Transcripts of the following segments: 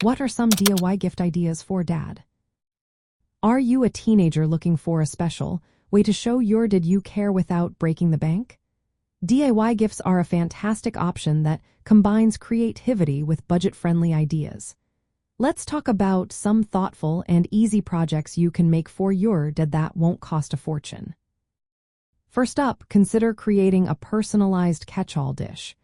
What are some DIY gift ideas for Dad? Are you a teenager looking for a special way to show your did you care without breaking the bank? DIY gifts are a fantastic option that combines creativity with budget-friendly ideas. Let's talk about some thoughtful and easy projects you can make for your dad that won't cost a fortune. First up, consider creating a personalized catch-all dish.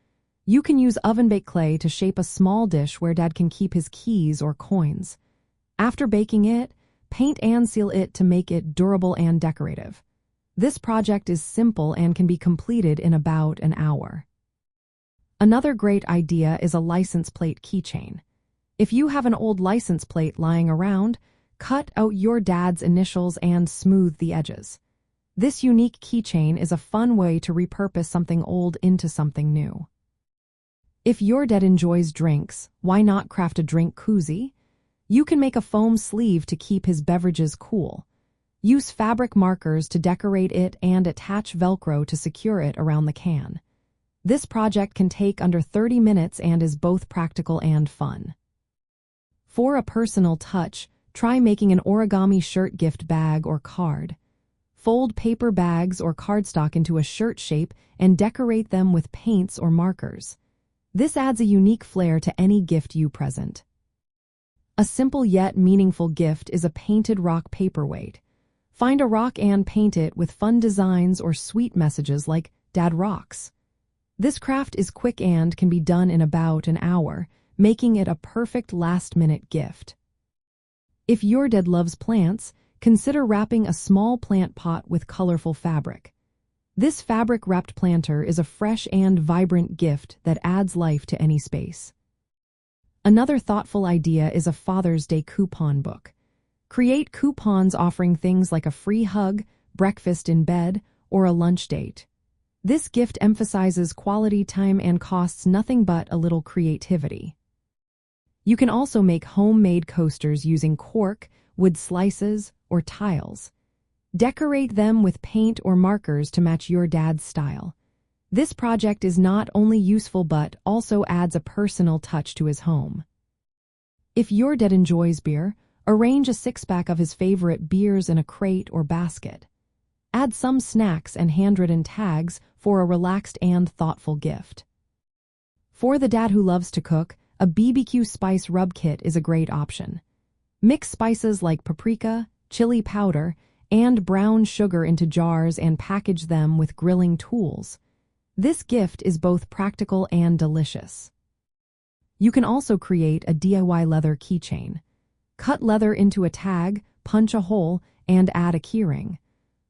You can use oven-baked clay to shape a small dish where Dad can keep his keys or coins. After baking it, paint and seal it to make it durable and decorative. This project is simple and can be completed in about an hour. Another great idea is a license plate keychain. If you have an old license plate lying around, cut out your dad's initials and smooth the edges. This unique keychain is a fun way to repurpose something old into something new. If your dad enjoys drinks, why not craft a drink koozie? You can make a foam sleeve to keep his beverages cool. Use fabric markers to decorate it and attach Velcro to secure it around the can. This project can take under 30 minutes and is both practical and fun. For a personal touch, try making an origami shirt gift bag or card. Fold paper bags or cardstock into a shirt shape and decorate them with paints or markers. This adds a unique flair to any gift you present. A simple yet meaningful gift is a painted rock paperweight. Find a rock and paint it with fun designs or sweet messages like "Dad rocks." This craft is quick and can be done in about an hour, making it a perfect last-minute gift. If your dad loves plants, consider wrapping a small plant pot with colorful fabric. This fabric-wrapped planter is a fresh and vibrant gift that adds life to any space. Another thoughtful idea is a Father's Day coupon book. Create coupons offering things like a free hug, breakfast in bed, or a lunch date. This gift emphasizes quality time and costs nothing but a little creativity. You can also make homemade coasters using cork, wood slices, or tiles. Decorate them with paint or markers to match your dad's style. This project is not only useful but also adds a personal touch to his home. If your dad enjoys beer, arrange a six-pack of his favorite beers in a crate or basket. Add some snacks and handwritten tags for a relaxed and thoughtful gift. For the dad who loves to cook, a BBQ spice rub kit is a great option. Mix spices like paprika, chili powder, and brown sugar into jars and package them with grilling tools. This gift is both practical and delicious. You can also create a DIY leather keychain. Cut leather into a tag, punch a hole, and add a keyring.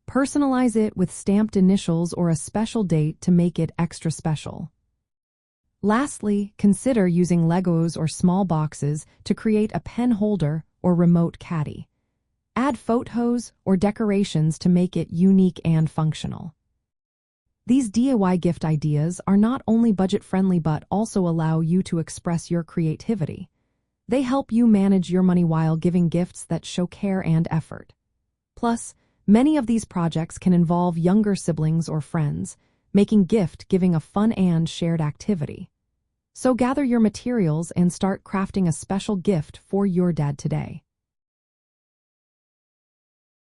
Personalize it with stamped initials or a special date to make it extra special. Lastly, consider using Legos or small boxes to create a pen holder or remote caddy. Add photos or decorations to make it unique and functional. These DIY gift ideas are not only budget-friendly but also allow you to express your creativity. They help you manage your money while giving gifts that show care and effort. Plus, many of these projects can involve younger siblings or friends, making gift giving a fun and shared activity. So gather your materials and start crafting a special gift for your dad today.